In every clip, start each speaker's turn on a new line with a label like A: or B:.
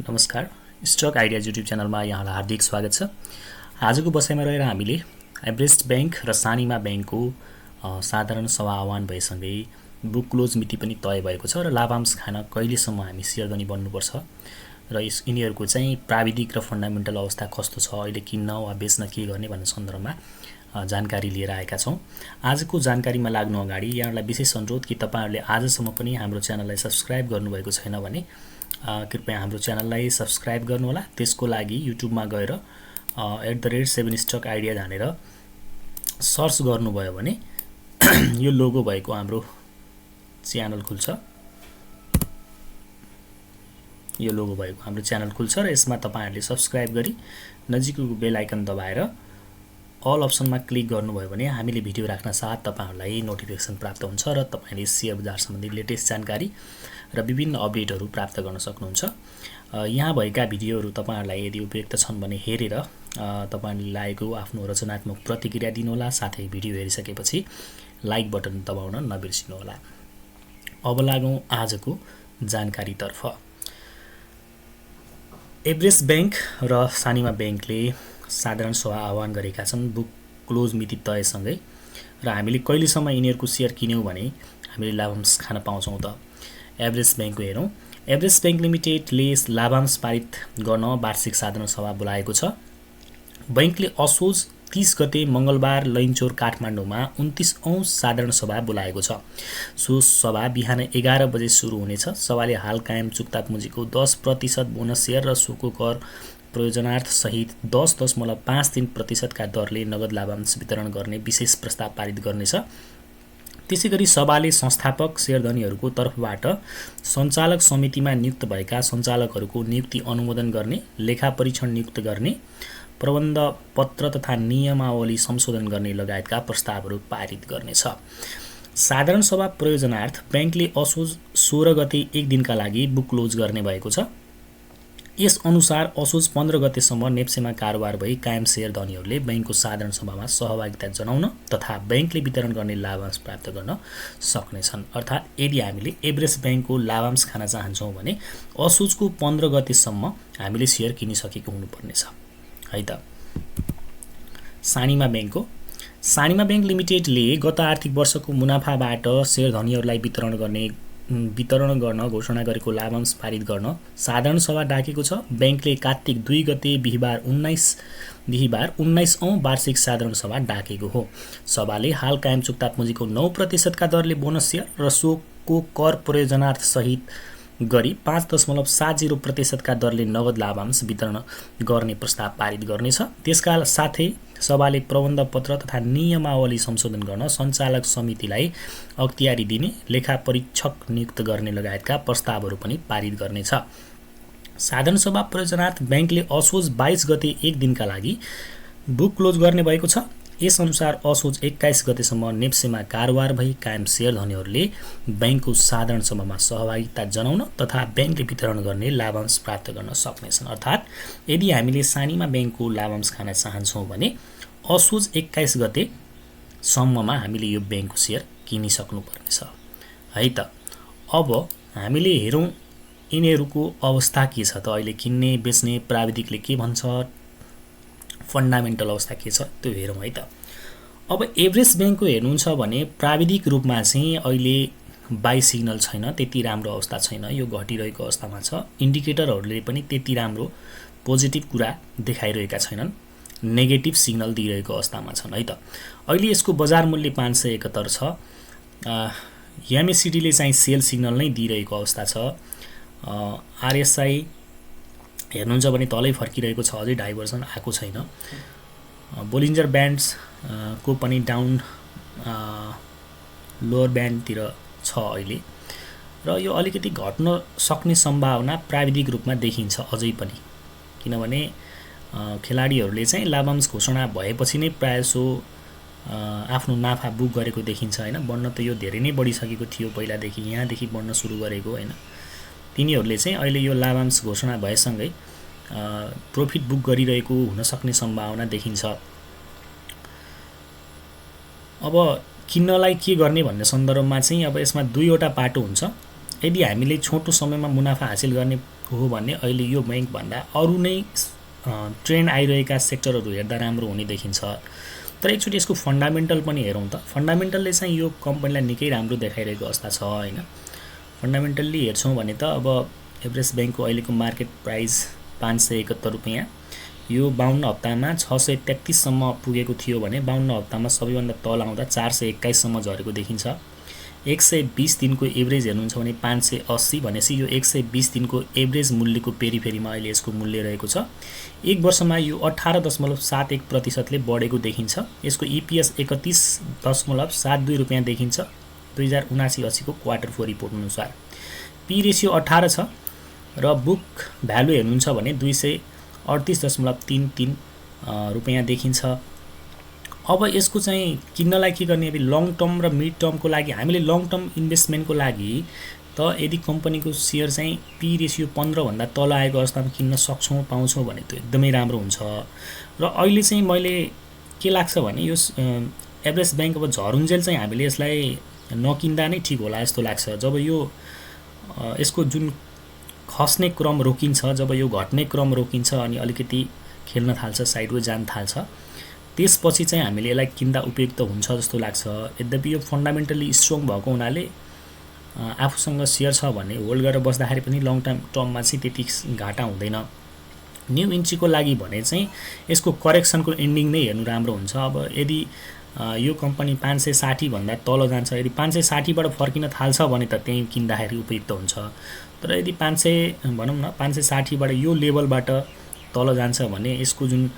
A: नमस्कार, stock ideas YouTube च्यानलमा यहाँलाई हार्दिक स्वागत छ। आजको बसाइमा रहेर हामीले एभरेस्ट बैंक र सानिमा बैंकको साधारण सभा आह्वान भएसँगै बुक क्लोज मिति पनि तय भएको छ र लाभांश खान कहिलेसम्म हामी सेयर गर्ने बन्नुपर्छ र यिनीहरूको चाहिँ प्राविधिक र फन्डामेन्टल अवस्था कस्तो छ, अहिले किन्न वा बेच्न के गर्ने भन्ने सन्दर्भमा जानकारी लिएर आएका छौँ। आजको जानकारीमा लाग्नु अगाडि यहाँलाई विशेष अनुरोध कि तपाईहरुले आजसम्म पनि हाम्रो च्यानललाई सब्स्क्राइब गर्नुभएको छैन भने कृपया हाम्रो च्यानललाई सब्स्क्राइब गर्नुहोला। त्यसको लागि युट्युबमा गएर @7 स्टक आइडिया हानेर सर्च गर्नुभयो भने यो लोगो भएको हाम्रो च्यानल खुल्छ। यो लोगो भएको हाम्रो च्यानल खुल्छ र यसमा तपाईहरुले सब्स्क्राइब गरी नजिकको बेल आइकन दबाएर अल अप्सनमा क्लिक गर्नुभयो भने हामीले भिडियो राख्न साथ तपाईहरुलाई नोटिफिकेसन प्राप्त हुन्छ र तपाईले शेयर बजार सम्बन्धी लेटेस्ट जानकारी र विभिन्न अपडेटहरू प्राप्त गर्न सक्नुहुन्छ। यहाँ भएका भिडियोहरू तपाईहरुलाई यदि उपयुक्त छन् भने हेरेर तपाईले लागेको आफ्नो रचनात्मक प्रतिक्रिया दिनुहोला। साथै भिडियो हेरिसकेपछि लाइक बटन दबाउन नबिर्सिनुहोला। अब लागौं आजको जानकारीतर्फ। एभरेस्ट बैंक र सानिमा बैंकले साधारण सभा आह्वान गरेका छन् बुक क्लोज मिति तयसँगै र हामीले कहिलेसम्म यिनीहरूको सेयर किन्यौं भने हामीले लाभांश खान पाउँछौं त। एभरेस्ट बैंकको हेरौं। एभरेस्ट बैंक लिमिटेडले लाभांश पारित गर्न वार्षिक साधारण सभा बोलाएको छ। बैंकले असोज 30 गते मंगलबार लैनचौर काठमाडौँमा 29औं साधारण सभा बोलाएको छ। सो सभा बिहान 11 बजे सुरु हुनेछ। सभाले हाल कायम चुक्ता पुँजीको 10% बोनस सेयर र सोको कर प्रयोजनार्थ सहित 10.53% का दरले नगद लाभांश वितरण गर्ने विशेष प्रस्ताव पारित गर्नेछ। त्यसैगरी सभाले संस्थापक शेयरधनीहरूको तर्फबाट सञ्चालक समितिमा नियुक्त भएका सञ्चालकहरूको नियुक्ति अनुमोदन गर्ने, लेखा परीक्षण नियुक्त गर्ने, प्रबन्ध पत्र तथा नियमावली संशोधन गर्ने लगायतका प्रस्तावहरू पारित गर्नेछ। साधारण सभा प्रयोजनार्थ बैंकले असोज 16 गते एक दिनका लागि बुक क्लोज गर्ने भएको छ। यस अनुसार असोज 15 गतेसम्म नेप्सेमा कारोबार भई कायम शेयर धनीहरूले बैंकको साधारण सभामा सहभागिता जनाउन तथा बैंकले वितरण गर्ने लाभांश प्राप्त गर्न सक्नेछन्। अर्थात् यदि हामीले एभरेस्ट बैंकको लाभांश खान चाहन्छौँ भने असोजको 15 गतेसम्म हामीले शेयर किनिसकेको हुनुपर्नेछ है त। सानिमा बैंकको सानिमा बैंक लिमिटेडले गत आर्थिक वर्षको मुनाफाबाट शेयर धनीहरूलाई वितरण गर्न घोषणा गरेको लाभांश पारित गर्न साधारण सभा डाकेको छ। बैंकले कार्तिक 2 गते बिहीबार 19औं वार्षिक साधारण सभा डाकेको हो। सभाले हाल कायम चुक्ता पुँजीको 9% का दरले बोनस सेयर र सोको कर प्रयोजनार्थ सहित गरी 5.70% का दरले नगद लाभांश वितरण गर्ने प्रस्ताव पारित गर्नेछ। त्यसका साथै सभाले प्रबन्ध पत्र तथा नियमावली संशोधन गर्न सञ्चालक समितिलाई अख्तियारी दिने, लेखा परीक्षक नियुक्त गर्ने लगायतका प्रस्तावहरू पनि पारित गर्नेछ। साधारण सभा प्रयोजनार्थ बैंकले असोज 22 गते एक दिनका लागि बुक क्लोज गर्ने भएको छ। यस अनुसार असोज 21 गतेसम्म नेप्सेमा कारोबार भई कायम शेयर धनीहरूले बैंकको साधारण सभामा सहभागिता जनाउन तथा बैंकले वितरण गर्ने लाभांश प्राप्त गर्न सक्नेछन्। अर्थात् यदि हामीले सानिमा बैंकको लाभांश खान चाहन्छौँ भने असोज 21 गते सम्ममा हामीले यो बैंकको शेयर किनिसक्नुपर्नेछ है त। अब हामीले हेरौँ यिनीहरूको अवस्था के छ त, अहिले किन्ने बेच्ने प्राविधिकले के भन्छ, फन्डामेन्टल अवस्था के छ त्यो हेरौँ है त। अब एभरेस्ट बैंकको हेर्नुहुन्छ भने प्राविधिक रूपमा चाहिँ अहिले बाई सिग्नल छैन, त्यति राम्रो अवस्था छैन, यो घटिरहेको अवस्थामा छ। इन्डिकेटरहरूले पनि त्यति राम्रो पोजिटिभ कुरा देखाइरहेका छैनन्, नेगेटिभ सिग्नल दिइरहेको अवस्थामा छन् है त। अहिले यसको बजार मूल्य 571 छ। एमएसिडीले चाहिँ सेल सिग्नल नै दिइरहेको अवस्था छ। आरएसआई हेर्नुहुन्छ भने तलै फर्किरहेको छ, अझै डाइभर्सन आएको छैन। बोलिन्जर ब्यान्ड्स को पनि डाउन लोअर ब्यान्डतिर छ अहिले र यो अलिकति घट्न सक्ने सम्भावना प्राविधिक रूपमा देखिन्छ अझै पनि, किनभने खेलाडीहरूले चाहिँ लाभांश घोषणा भएपछि नै प्रायसो आफ्नो नाफा बुक गरेको देखिन्छ हैन। बढ्न त यो धेरै नै बढिसकेको थियो पहिलादेखि, यहाँदेखि बढ्न सुरु गरेको हैन। तिनीहरूले चाहिँ अहिले यो लाभांश घोषणा भएसँगै प्रॉफिट बुक गरिरहेको हुन सक्ने सम्भावना देखिन्छ। अब किन्नलाई के गर्ने भन्ने सन्दर्भमा चाहिँ अब यसमा दुईवटा बाटो हुन्छ। यदि हामीले छोटो समयमा मुनाफा हासिल गर्ने हो भने अहिले यो बैंकभन्दा अरू नै ट्रेन्ड आइरहेका सेक्टरहरू हेर्दा राम्रो हुने देखिन्छ। तर एकचोटि यसको फन्डामेन्टल पनि हेरौँ त। फन्डामेन्टलले चाहिँ यो कम्पनीलाई निकै राम्रो देखाइरहेको अवस्था छ हैन। फन्डामेन्टल्ली हेर्छौँ भने त अब एभरेस्ट बैंकको अहिलेको मार्केट प्राइस 571 रुपैयाँ, यो 52 हप्तामा 633 सम्म पुगेको थियो भने 52 हप्तामा सबैभन्दा तल आउँदा 421 सम्म झरेको देखिन्छ। 120 दिनको एभरेज हेर्नुहुन्छ भने 580 भनेपछि यो 120 दिनको एभरेज मूल्यको पेरिफेरीमा अहिले यसको मूल्य रहेको छ। एक वर्षमा यो 18.71% ले बढेको देखिन्छ। यसको EPS 31.72 रुपैयाँ देखिन्छ 2079-80 को क्वार्टर 4 रिपोर्ट अनुसार। पी रेशियो 18 छ र बुक भ्यालु हेर्नुहुन्छ भने 238.33 रुपैयाँ देखिन्छ। अब यसको चाहिँ किन्नलाई के गर्ने, अब लङ टर्म र मिड टर्मको लागि हामीले लङ टर्म इन्भेस्टमेन्टको लागि त यदि कम्पनीको सेयर चाहिँ पी रेशियो 15 भन्दा तल आएको अवस्थामा किन्न सक्छौँ पाउँछौँ भने त एकदमै राम्रो हुन्छ। र अहिले चाहिँ मैले के लाग्छ भने यो एभरेस्ट बैंक अब झरुन्जेल चाहिँ हामीले यसलाई नकिन्दा नै ठिक होला जस्तो लाग्छ। जब यो यसको जुन खस्ने क्रम रोकिन्छ, जब यो घट्ने क्रम रोकिन्छ अनि अलिकति खेल्न थाल्छ, साइडवे जान थाल्छ, त्यसपछि चाहिँ हामीले यसलाई किन्दा उपयुक्त हुन्छ जस्तो लाग्छ। यद्यपि यो फन्डामेन्टली स्ट्रङ भएको हुनाले आफूसँग सेयर छ भने होल्ड गरेर बस्दाखेरि पनि लङ टर्ममा चाहिँ त्यति घाटा हुँदैन। न्यू इन्ट्रीको लागि भने चाहिँ यसको करेक्सनको एन्डिङ नै हेर्नु राम्रो हुन्छ। अब यदि यो कम्पनी 560 भन्दा तल जान्छ, यदि 560 बाट फर्किन थाल्छ भने त त्यही किन्दाखेरि उपयुक्त हुन्छ। तर यदि 500 भनौँ न 560 बाट यो लेभलबाट तल जान्छ भने यसको जुन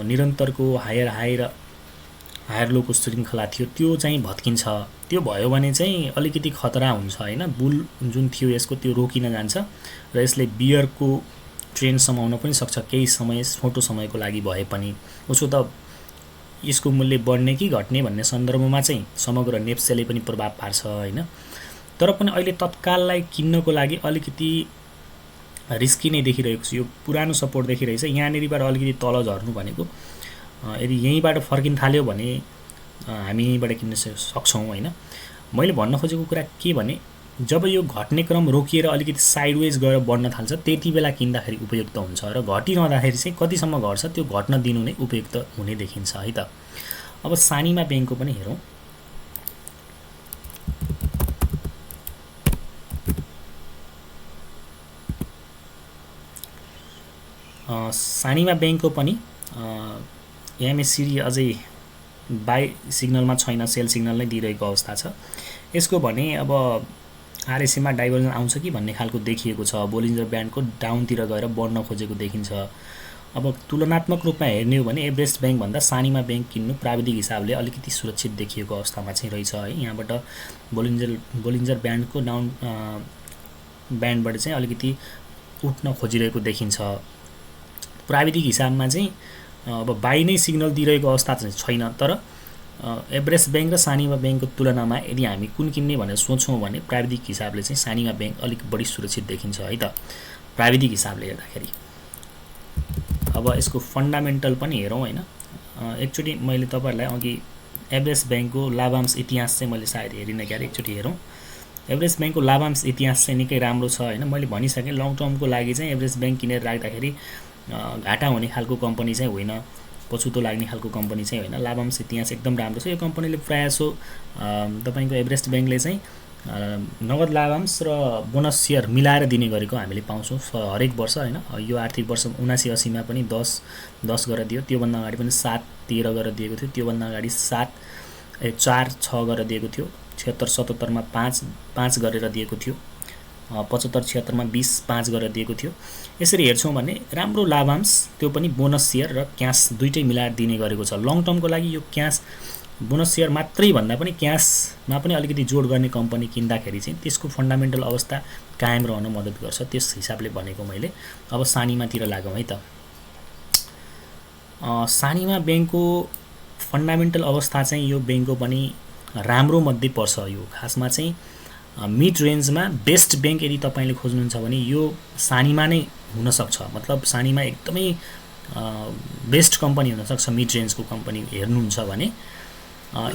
A: निरन्तरको हायर लोको श्रृङ्खला थियो त्यो चाहिँ भत्किन्छ। त्यो भयो भने चाहिँ अलिकति खतरा हुन्छ हैन। बुल जुन थियो यसको त्यो रोकिन जान्छ र यसले बियरको ट्रेन्ड समाउन पनि सक्छ केही समय, छोटो समयको लागि भए पनि। उसो त यसको मूल्य बढ्ने कि घट्ने भन्ने सन्दर्भमा चाहिँ समग्र नेप्सेले पनि प्रभाव पार्छ हैन। तर पनि अहिले तत्काललाई किन्नको लागि अलिकति रिस्की नै देखिरहेको छु। यो पुरानो सपोर्ट देखिरहेछ, यहाँनिरबाट अलिकति तल झर्नु भनेको यदि यहीँबाट फर्किन थाल्यो भने हामी यहीँबाट किन्न सक्छौँ हैन। मैले भन्न खोजेको कुरा के भने जब यो घट्ने क्रम रोकिएर अलिकति साइडवेज गएर बढ्न थाल्छ त्यति बेला किन्दाखेरि उपयुक्त हुन्छ र घटिरहँदाखेरि चाहिँ कतिसम्म घट्छ त्यो घट्न दिनु नै उपयुक्त हुने देखिन्छ है त। अब सानिमा बैंकको पनि हेरौँ। सानिमा बैंकको पनि एमएससिडी अझै बाई सिग्नलमा छैन, सेल सिग्नल नै दिइरहेको अवस्था छ। यसको भने अब आरएसएमा डाइभर्जन आउँछ कि भन्ने खालको देखिएको छ। बोलिन्जर ब्यान्डको डाउनतिर गएर बढ्न खोजेको देखिन्छ। अब तुलनात्मक रूपमा हेर्ने हो भने एभरेस्ट बैंक भन्दा सानिमा बैंक किन्नु प्राविधिक हिसाबले अलिकति सुरक्षित देखिएको अवस्थामा चाहिँ रहेछ है। यहाँबाट बोलिन्जर ब्यान्डको डाउन ब्यान्डबाट चाहिँ अलिकति उठ्न खोजिरहेको देखिन्छ। प्राविधिक हिसाबमा चाहिँ अब बाई नै सिग्नल दिइरहेको अवस्था चाहिँ छैन। तर एभरेस्ट बैंक र सानिमा बैंकको तुलनामा यदि हामी कुन किन्ने भनेर सोच्छौँ भने प्राविधिक हिसाबले चाहिँ सानिमा बैंक अलिक बढी सुरक्षित देखिन्छ है त प्राविधिक हिसाबले हेर्दाखेरि। अब यसको फन्डामेन्टल पनि हेरौँ हैन। एकचोटि मैले तपाईहरुलाई अघि एभरेस्ट बैंकको लाभांश इतिहास चाहिँ मैले सायद हेरिन क्यारे, एकचोटि हेरौँ। एभरेस्ट बैंकको लाभांश इतिहास चाहिँ निकै राम्रो छ हैन। मैले भनिसकेँ लङ टर्मको लागि चाहिँ एभरेस्ट बैंक किनेर राख्दाखेरि घाटा हुने खालको कम्पनी चाहिँ होइन, पछुतो लाग्ने खालको कम्पनी चाहिँ होइन। लाभांश इतिहास एकदम राम्रो छ। यो कम्पनीले प्रायःसो तपाईको एभरेस्ट बैंकले चाहिँ नगद लाभांश र बोनस सेयर मिलाएर दिने गरेको हामीले पाउँछौँ हरेक वर्ष हैन। यो आर्थिक वर्ष 79-80 मा पनि 10 गरेर दियो, त्योभन्दा अगाडि पनि 7-13 गरेर दिएको थियो, त्योभन्दा अगाडि 4-6 गरेर दिएको थियो, 76-77 मा 5 गरेर दिएको थियो, 75-76 मा 20-5 गरेर दिएको थियो। यसरी हेर्छौँ भने राम्रो लाभांश त्यो पनि बोनस सेयर र क्याश दुईटै मिलाएर दिने गरेको छ। लङ टर्मको लागि यो क्याश बोनस सेयर मात्रै भन्दा पनि क्याशमा पनि अलिकति जोड गर्ने कम्पनी किन्दाखेरि चाहिँ त्यसको फन्डामेन्टल अवस्था कायम रहन मद्दत गर्छ। त्यस हिसाबले भनेको मैले। अब सानिमातिर लागौँ है त। सानिमा बैंकको फन्डामेन्टल अवस्था चाहिँ यो बैंकको पनि राम्रो मध्ये पर्छ। यो खासमा चाहिँ मिड रेन्जमा बेस्ट बैंक यदि तपाईले खोज्नुहुन्छ भने यो सानिमा नै हुन सक्छ। मतलब सानिमा एकदमै बेस्ट कम्पनी हुन सक्छ मिड रेन्जको कम्पनी हेर्नुहुन्छ भने।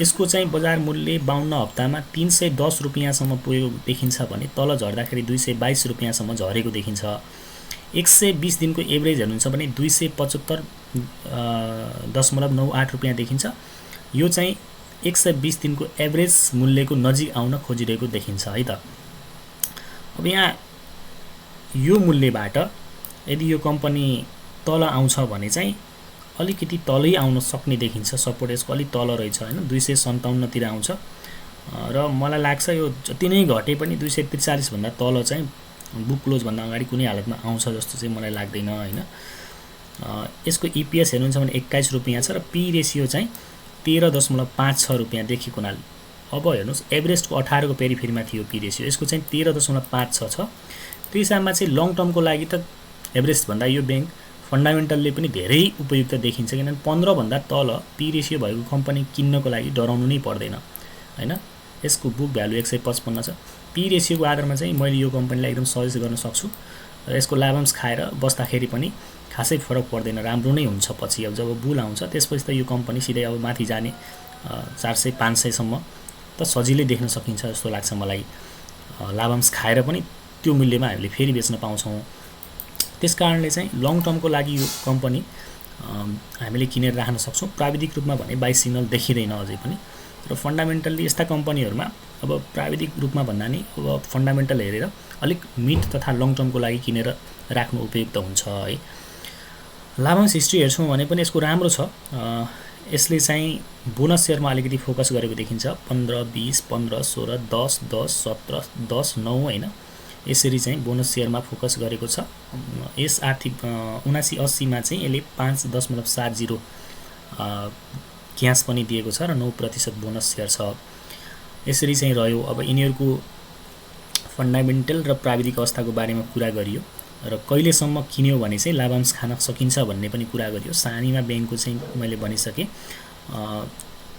A: यसको चाहिँ बजार मूल्य 52 हप्तामा 310 रुपैयाँसम्म पुगेको देखिन्छ भने तल झर्दाखेरि 222 रुपैयाँसम्म झरेको देखिन्छ। 120 दिनको एभरेज हेर्नुहुन्छ भने 275.98 रुपियाँ देखिन्छ। यो चाहिँ 120 दिनको एभरेज मूल्यको नजिक आउन खोजिरहेको देखिन्छ है त। अब यहाँ यो मूल्यबाट यदि यो कम्पनी तल आउँछ भने चाहिँ अलिकति तलै आउन सक्ने देखिन्छ। सपोर्ट यसको अलिक तल रहेछ हैन, 257 तिर आउँछ र मलाई लाग्छ यो जति नै घटे पनि 243 भन्दा तल चाहिँ बुक क्लोज भन्दा अगाडि कुनै हालतमा आउँछ जस्तो चाहिँ मलाई लाग्दैन हैन। यसको EPS हेर्नुहुन्छ भने 21 रुपियाँ छ र पी रेशियो चाहिँ 13.56 रुपियाँ देखिएको हुनाले अब हेर्नुस् एभरेजको 18 को पेरिफेरीमा थियो पी रेशियो, यसको चाहिँ 13.56 छ। त्यो हिसाबमा चाहिँ लङ टर्मको लागि त एभरेज भन्दा यो बैंक फन्डामेन्टलले पनि धेरै उपयुक्त देखिन्छ, किनभने 15 भन्दा तल पी रेशियो भएको कम्पनी किन्नको लागि डराउनु नै पर्दैन हैन। यसको बुक भ्यालु 155 छ। पी रेशियोको आधारमा चाहिँ मैले यो कम्पनीलाई एकदम सजेस्ट गर्न सक्छु र यसको लाभांश खाएर बस्दाखेरि पनि खासै फरक पर्दैन, राम्रो नै हुन्छ। पछि अब जब बुल आउँछ त्यसपछि त यो कम्पनी सिधै अब माथि जाने 400-500 सम्म त सजिलै देख्न सकिन्छ जस्तो लाग्छ मलाई। लाभांश खाएर पनि त्यो मूल्यमा हामीले फेरि बेच्न पाउँछौँ। त्यसकारणले चाहिँ लङ टर्मको लागि यो कम्पनी हामीले किनेर राख्न सक्छौँ। प्राविधिक रूपमा भने बाइ सिग्नल देखिँदैन अझै पनि, र फन्डामेन्टल्ली यस्ता कम्पनीहरुमा अब प्राविधिक रूपमा भन्दा नि अब फन्डामेन्टल हेरेर अलिक मिड तथा लङ टर्मको लागि किनेर राख्नु उपयुक्त हुन्छ है। लाभांश हिस्ट्री हेर्छौँ भने पनि यसको राम्रो छ। यसले चाहिँ बोनस शेयरमा अलिकति फोकस गरेको देखिन्छ। 15, 20, 15, 16, 10, 10, 17, 10, 9 हैन, यसरी चाहिँ बोनस शेयरमा फोकस गरेको छ। यस आर्थिक 79-80 मा चाहिँ यसले 5.70 क्यास पनि दिएको छ र 9% बोनस शेयर छ। यसरी चाहिँ रह्यो। अब यिनीहरुको फन्डामेन्टल र प्राविधिक अवस्थाको बारेमा कुरा गरियो र कहिलेसम्म किन्यो भने चाहिँ लाभांश खान सकिन्छ भन्ने पनि कुरा गरियो। सानीमा बैंकको चाहिँ मैले भनिसके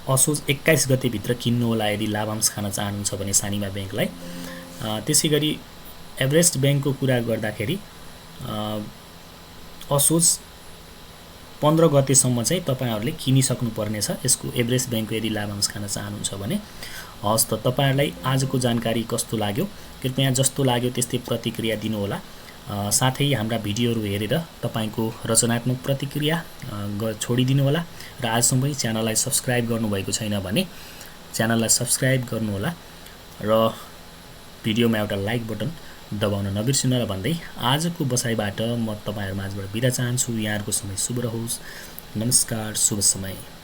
A: असोज 21 गते भित्र किन्नु होला यदि लाभांश खान चाहनुहुन्छ भने सानीमा बैंकलाई। त्यसैगरी एभरेस्ट बैंकको कुरा गर्दाखेरि असोज 15 गतेसम्म चाहिँ तपाईहरुले किनिसक्नु पर्नेछ यसको एभरेस्ट बैंकको यदि लाभांश खान चाहनुहुन्छ भने। हस् त तपाईहरुलाई आजको जानकारी कस्तो लाग्यो कृपया जस्तो लाग्यो त्यस्तै प्रतिक्रिया दिनु होला। साथै हाम्रा भिडियोहरु हेरेर तपाईको रचनात्मक प्रतिक्रिया छोडिदिनु होला र आजसम्म च्यानललाई सब्स्क्राइब गर्नुभएको छैन भने च्यानललाई सब्स्क्राइब गर्नु होला र भिडियोमा एउटा लाइक बटन दबाउन नबिर्सिनु होला भन्दै आजको बसाइबाट म तपाईहरु माझबाट बिदा चाहन्छु। यहाँहरुको समय शुभ रहोस्। नमस्कार, शुभ समय।